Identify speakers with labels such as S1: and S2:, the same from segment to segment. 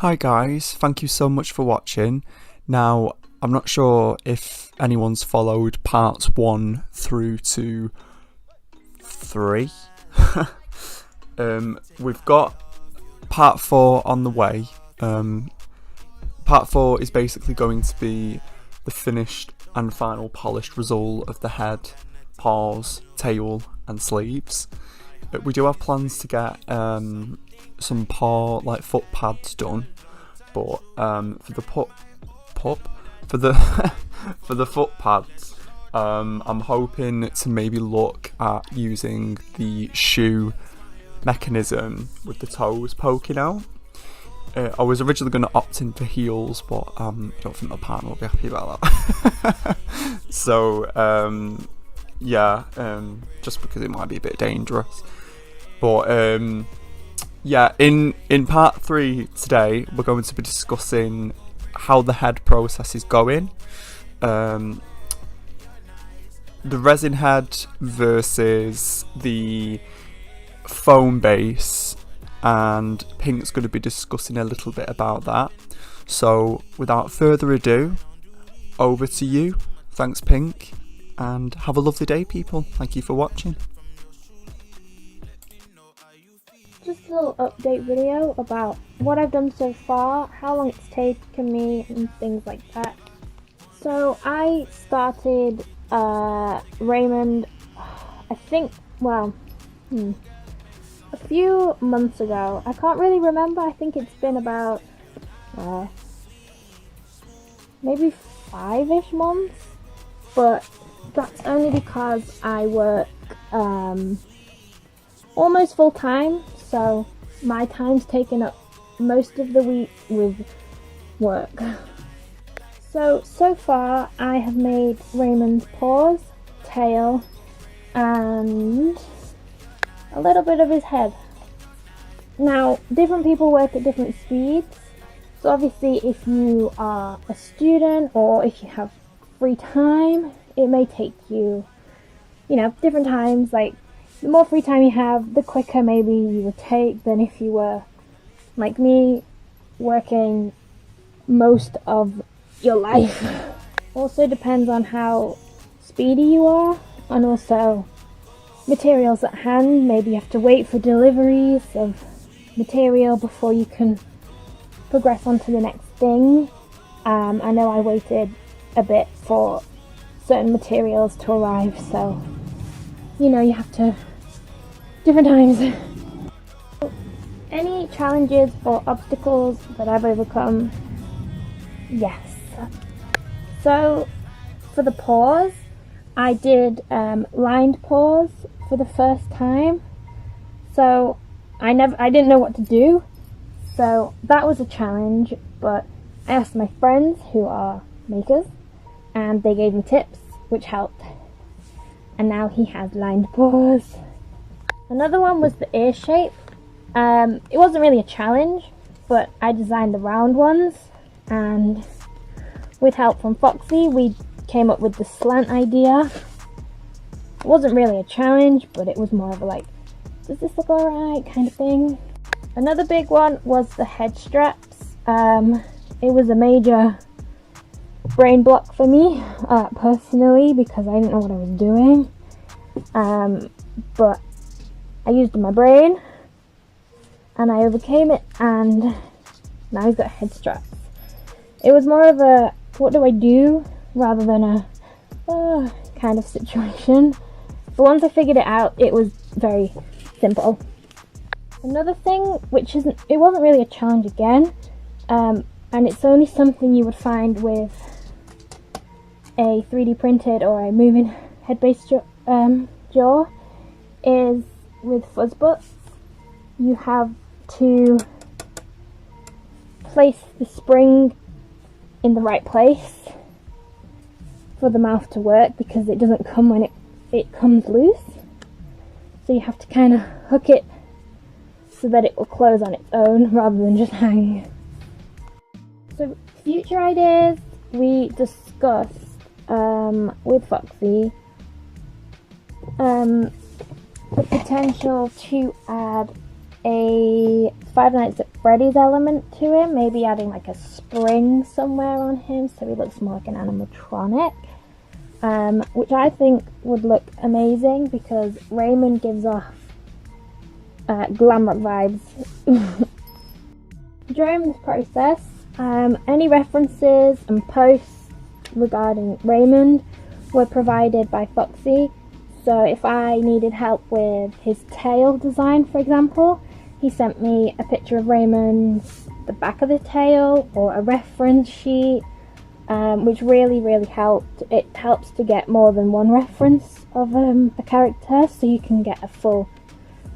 S1: Hi guys, thank you so much for watching. Now, I'm not sure if anyone's followed parts 1 through to 3. We've got part 4 on the way. Part 4 is basically going to be the finished and final polished result of the head, paws, tail and sleeves. We do have plans to get some foot pads done, but for the for the foot pads, I'm hoping to maybe look at using the shoe mechanism with the toes poking out. I was originally going to opt in for heels, but I don't think my partner will be happy about that. So yeah, just because it might be a bit dangerous. But yeah, in part 3 today, we're going to be discussing how the head process is going. The resin head versus the foam base, and Pink's going to be discussing a little bit about that. So without further ado, over to you. Thanks Pink, and have a lovely day people. Thank you for watching.
S2: Just a little update video about what I've done so far, how long it's taken me and things like that. So I started Raymond, I think, a few months ago. I can't really remember. I think it's been about maybe 5-ish months, but that's only because I work almost full time, so my time's taken up most of the week with work. So far I have made Raymond's paws, tail and a little bit of his head. Now, different people work at different speeds, so obviously if you are a student or if you have free time, it may take you, different times. Like, the more free time you have, the quicker maybe you would take than if you were, like me, working most of your life. Also depends on how speedy you are, and also materials at hand. Maybe you have to wait for deliveries of material before you can progress on to the next thing. I know I waited a bit for certain materials to arrive, so you have to different times. Any challenges or obstacles that I've overcome? Yes. So for the paws, I did lined paws for the first time. So I didn't know what to do. So that was a challenge, but I asked my friends who are makers and they gave me tips which helped. And now he has lined paws. Another one was the ear shape. It wasn't really a challenge, but I designed the round ones, and with help from Foxy, we came up with the slant idea. It wasn't really a challenge, but it was more of a like, does this look alright kind of thing. Another big one was the head straps. It was a major brain block for me, personally, because I didn't know what I was doing. But I used my brain and I overcame it, and now he's got head straps. It was more of a what do I do rather than a kind of situation. But once I figured it out, it was very simple. Another thing, which it wasn't really a challenge again, and it's only something you would find with a 3D printed or a moving head-based jaw, is with fuzz butts. You have to place the spring in the right place for the mouth to work, because it doesn't come when it comes loose. So you have to kind of hook it so that it will close on its own rather than just hang. So future ideas, we discussed with Foxy the potential to add a Five Nights at Freddy's element to him, maybe adding like a spring somewhere on him so he looks more like an animatronic, which I think would look amazing because Raymond gives off glam rock vibes. During this process, any references and posts regarding Raymond were provided by Foxy. So if I needed help with his tail design, for example, he sent me a picture of Raymond's, the back of the tail, or a reference sheet, which really helped. It helps to get more than one reference of a character, so you can get a full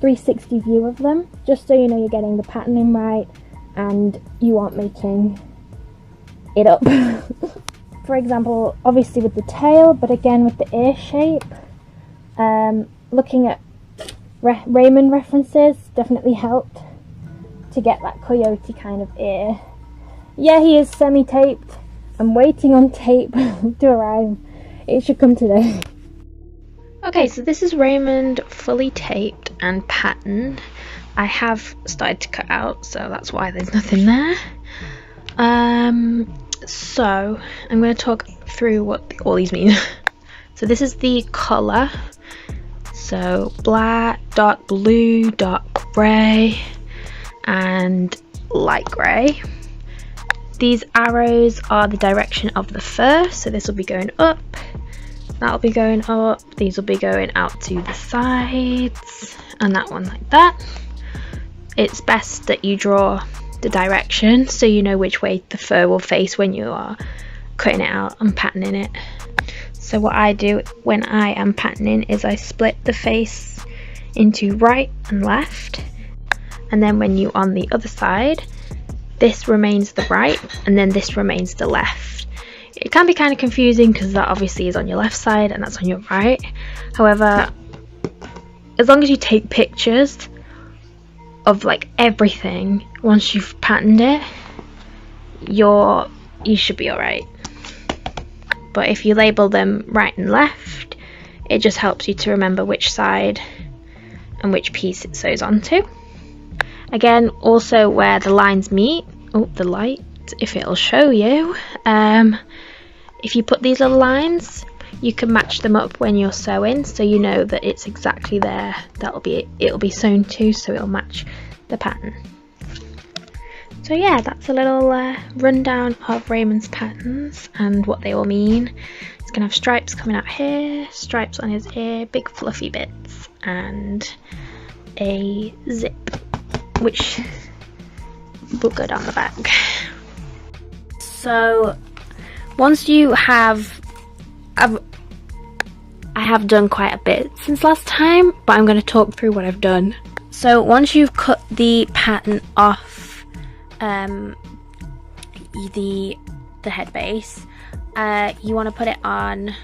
S2: 360 view of them, just so you know you're getting the patterning right and you aren't making it up. For example, obviously with the tail, but again with the ear shape, looking at Raymond references definitely helped to get that coyote kind of ear. Yeah, he is semi-taped. I'm waiting on tape to arrive. It should come today.
S3: Okay, so this is Raymond fully taped and patterned. I have started to cut out, so that's why there's nothing there. So I'm going to talk through what all these mean. So this is the colour. So black, dark blue, dark grey, and light grey. These arrows are the direction of the fur, so this will be going up, that'll be going up, these will be going out to the sides, and that one like that. It's best that you draw the direction so you know which way the fur will face when you are cutting it out and patterning it. So what I do when I am patterning is I split the face into right and left, and then when you're on the other side, this remains the right and then this remains the left. It can be kind of confusing because that obviously is on your left side and that's on your right. However, as long as you take pictures of like everything once you've patterned it, you should be alright. But if you label them right and left, it just helps you to remember which side and which piece it sews onto. Again, also where the lines meet, the light, if it'll show you, if you put these little lines, you can match them up when you're sewing, so you know that it's exactly there. It'll be sewn to, so it'll match the pattern. So yeah, that's a little rundown of Raymond's patterns and what they all mean. It's gonna have stripes coming out here, stripes on his ear, big fluffy bits, and a zip, which will go down the back. So once you have, I have done quite a bit since last time, but I'm going to talk through what I've done. So once you've cut the pattern off the head base, you want to put it on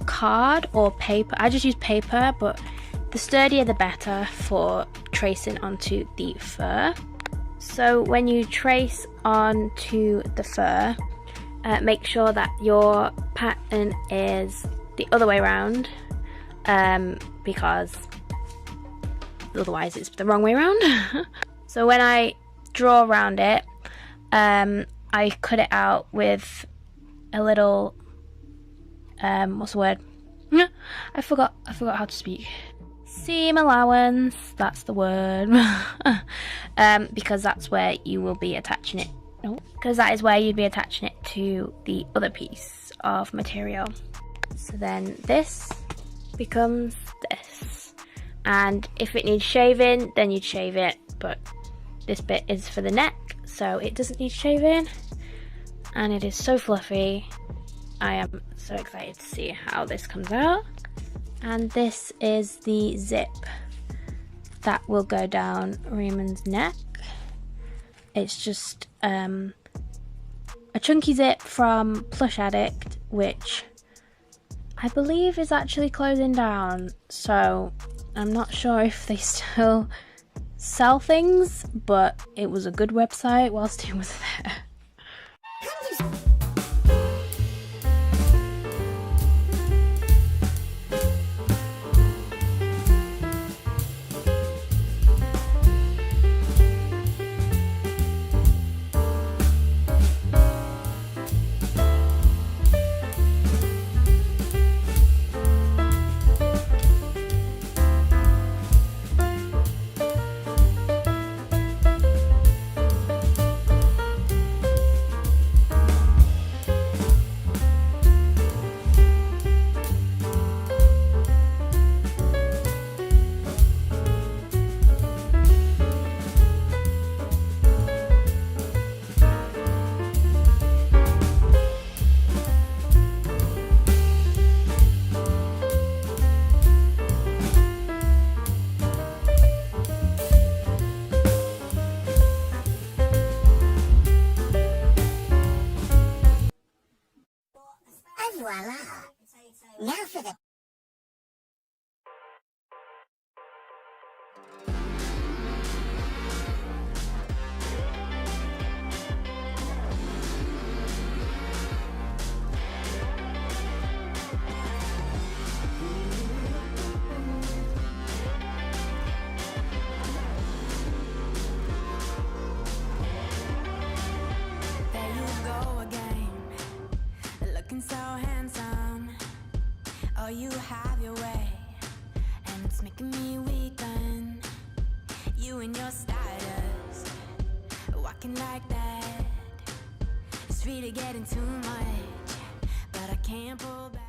S3: card or paper. I just use paper, but the sturdier the better for tracing onto the fur. So when you trace onto the fur, make sure that your pattern is the other way around, because otherwise it's the wrong way around. So when I draw around it, I cut it out with a little what's the word? I forgot how to speak. Seam allowance, that's the word. Because that's where you will be attaching it. No, because that is where you'd be attaching it to the other piece of material. So then this becomes this, and if it needs shaving, then you'd shave it, but this bit is for the neck, so it doesn't need shaving, and it is so fluffy. I am so excited to see how this comes out. And this is the zip that will go down Raymond's neck. It's just a chunky zip from Plush Addict, which I believe is actually closing down, so I'm not sure if they still sell things, but it was a good website whilst it was there.
S4: voila. Now for the...
S5: So handsome, oh, you have your way, and it's making me weaken. You and your stardust, walking like that. It's really getting too much, but I can't pull back.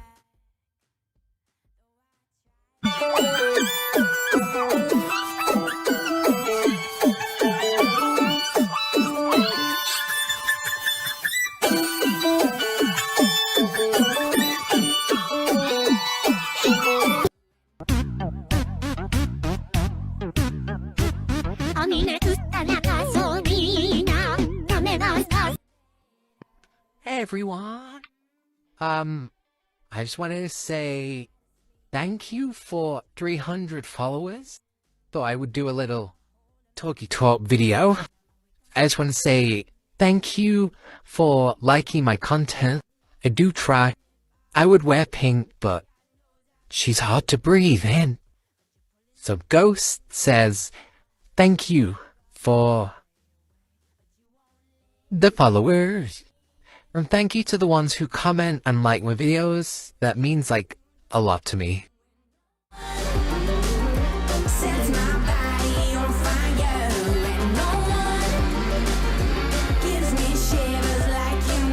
S6: Hey everyone. I just wanted to say thank you for 300 followers. Thought I would do a little talky talk video. I just want to say thank you for liking my content. I do try. I would wear pink, but she's hard to breathe in. So Ghost says thank you for the followers. And thank you to the ones who comment and like my videos. That means like a lot to me.
S5: Sets my body on fire, and no one gives me shivers like you.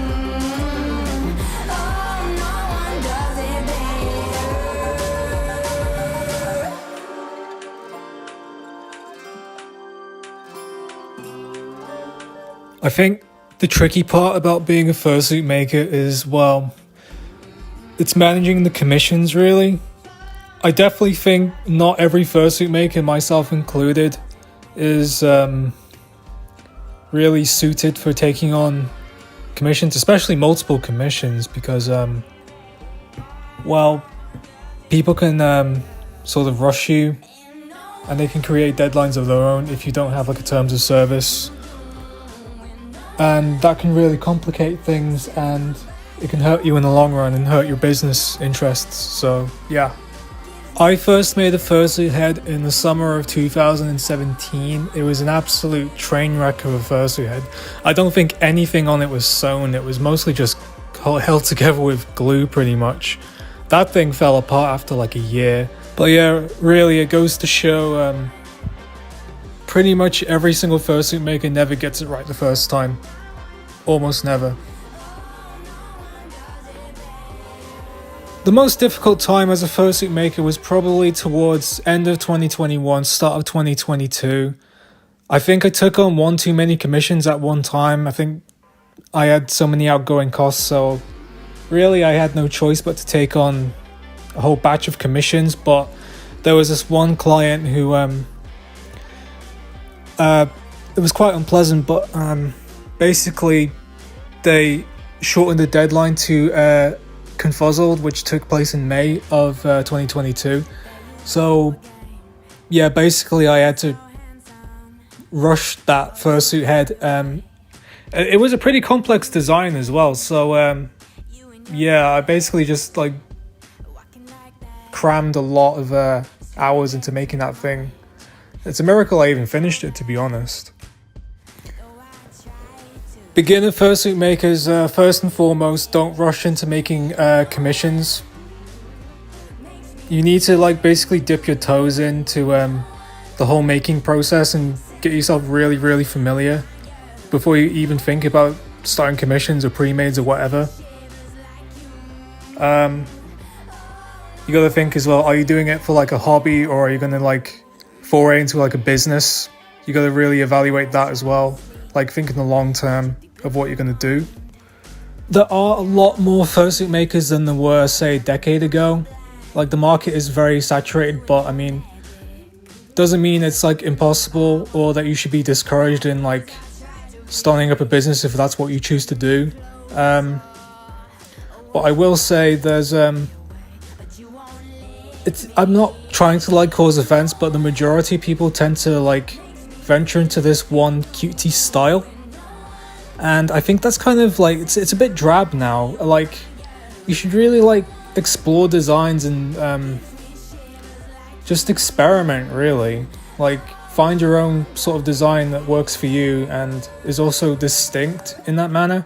S5: Oh, no one does it better.
S7: I think the tricky part about being a fursuit maker is, well, it's managing the commissions, really. I definitely think not every fursuit maker, myself included, is really suited for taking on commissions, especially multiple commissions, because, well, people can sort of rush you, and they can create deadlines of their own if you don't have like a terms of service. And that can really complicate things, and it can hurt you in the long run and hurt your business interests. So yeah, I first made a fursuit head in the summer of 2017. It was an absolute train wreck of a fursuit head. I don't think anything on it was sewn. It was mostly just held together with glue pretty much. That thing fell apart after like a year. But yeah, really it goes to show pretty much every single fursuit maker never gets it right the first time. Almost never. The most difficult time as a fursuit maker was probably towards end of 2021, start of 2022. I think I took on one too many commissions at one time. I think I had so many outgoing costs, so really I had no choice but to take on a whole batch of commissions. But there was this one client who it was quite unpleasant, but basically they shortened the deadline to Confuzzled, which took place in May of 2022. So yeah, basically I had to rush that fursuit head. It was a pretty complex design as well, so yeah, I basically just like crammed a lot of hours into making that thing. It's a miracle I even finished it, to be honest. Beginner fursuit makers, first and foremost, don't rush into making commissions. You need to like basically dip your toes into the whole making process and get yourself really, really familiar before you even think about starting commissions or pre-mades or whatever. You gotta think as well, are you doing it for like a hobby, or are you gonna like foray into like a business? You got to really evaluate that as well, like think in the long term of what you're going to do. There are a lot more fursuit makers than there were, say, a decade ago. Like the market is very saturated, but I mean, doesn't mean it's like impossible or that you should be discouraged in like starting up a business if that's what you choose to do. But I will say there's I'm not trying to like cause offense, but the majority of people tend to like venture into this one cutie style, and I think that's kind of like it's a bit drab now. Like, you should really like explore designs and just experiment, really. Like, find your own sort of design that works for you and is also distinct in that manner.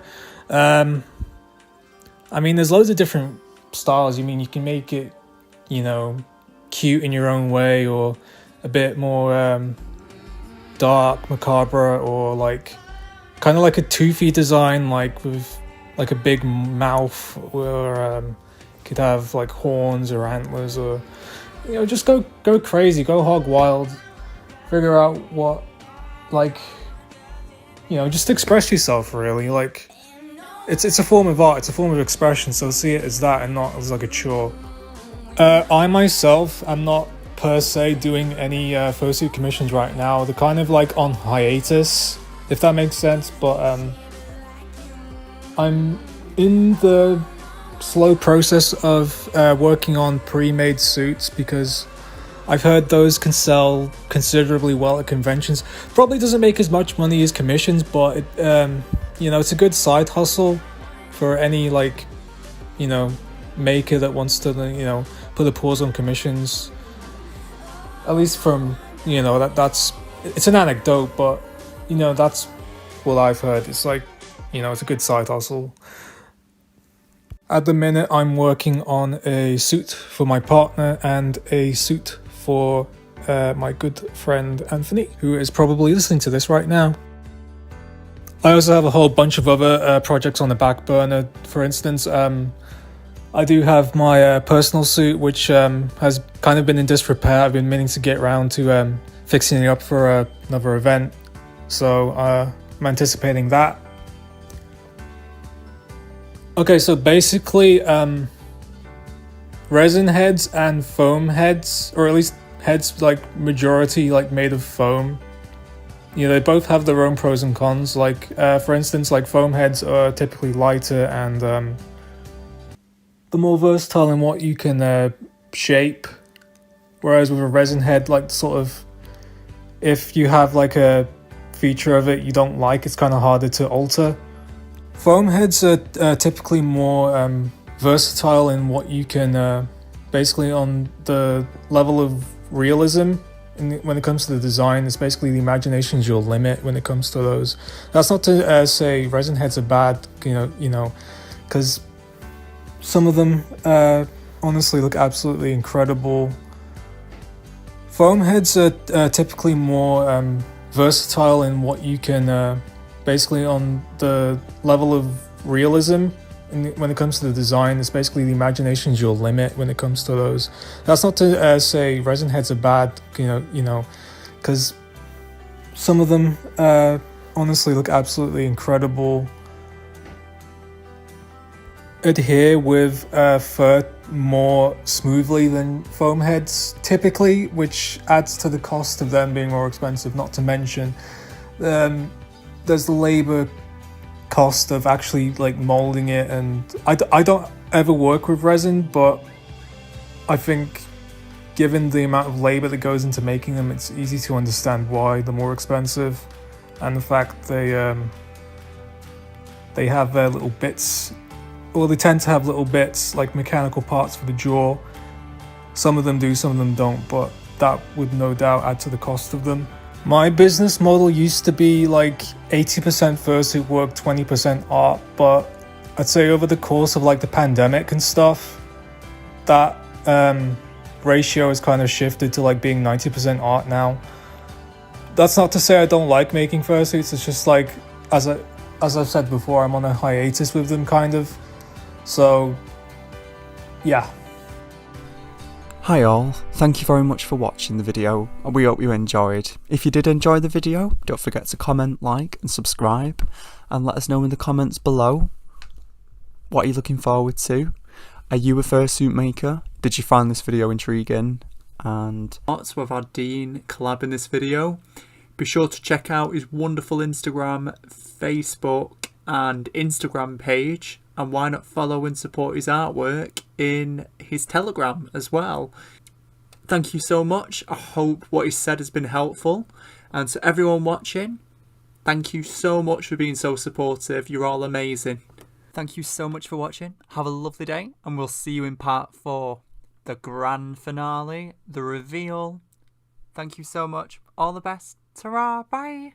S7: I mean, there's loads of different styles. You can make it, you know, cute in your own way, or a bit more dark, macabre, or like kind of like a toothy design, like with like a big mouth, or could have like horns or antlers, or, you know, just go crazy, go hog wild, figure out what, like, you know, just express yourself, really. Like, it's a form of art, it's a form of expression, so see it as that and not as like a chore. I myself am not per se doing any fursuit commissions right now. They're kind of like on hiatus, if that makes sense, but I'm in the slow process of working on pre-made suits, because I've heard those can sell considerably well at conventions. Probably doesn't make as much money as commissions, but it, you know, it's a good side hustle for any, like, you know, maker that wants to, you know, put a pause on commissions. At least from, you know, that's it's an anecdote, but, you know, that's what I've heard. It's like, you know, it's a good side hustle. At the minute, I'm working on a suit for my partner and a suit for my good friend Anthony, who is probably listening to this right now. I also have a whole bunch of other projects on the back burner. For instance, I do have my personal suit, which has kind of been in disrepair. I've been meaning to get around to fixing it up for another event, so I'm anticipating that. Okay, so basically, resin heads and foam heads, or at least heads like majority like made of foam, you know, they both have their own pros and cons. Like, for instance, like foam heads are typically lighter and the more versatile in what you can shape, whereas with a resin head, like, sort of, if you have like a feature of it you don't like, it's kind of harder to alter. Foam heads are typically more versatile in what you can basically on the level of realism. When it comes to the design, it's basically the imagination's your limit when it comes to those. That's not to say resin heads are bad, you know, because some of them honestly look absolutely incredible. Foam heads are typically more versatile in what you can basically on the level of realism. When it comes to the design, it's basically the imagination's your limit when it comes to those. That's not to say resin heads are bad, you know, because some of them honestly look absolutely incredible. Adhere with fur more smoothly than foam heads typically, which adds to the cost of them being more expensive. Not to mention, there's the labor cost of actually like molding it, and I don't ever work with resin, but I think given the amount of labor that goes into making them, it's easy to understand why they're more expensive, and the fact they have their little bits, or they tend to have little bits like mechanical parts for the jaw. Some of them do, some of them don't, but that would no doubt add to the cost of them. My business model used to be like 80% fursuit work, 20% art, but I'd say over the course of like the pandemic and stuff, that ratio has kind of shifted to like being 90% art now. That's not to say I don't like making fursuits, it's just like, as I've said before, I'm on a hiatus with them, kind of. So, yeah.
S1: Hi all, thank you very much for watching the video, and we hope you enjoyed. If you did enjoy the video, don't forget to comment, like and subscribe, and let us know in the comments below. What are you looking forward to? Are you a fursuit maker? Did you find this video intriguing? And so I've had Dean collab in this video. Be sure to check out his wonderful Instagram, Facebook and Instagram page, and why not follow and support his artwork in his Telegram as well. Thank you so much. I hope what he said has been helpful. And to everyone watching, thank you so much for being so supportive. You're all amazing. Thank you so much for watching. Have a lovely day, and we'll see you in part 4. The grand finale, the reveal. Thank you so much. All the best. Ta-ra. Bye.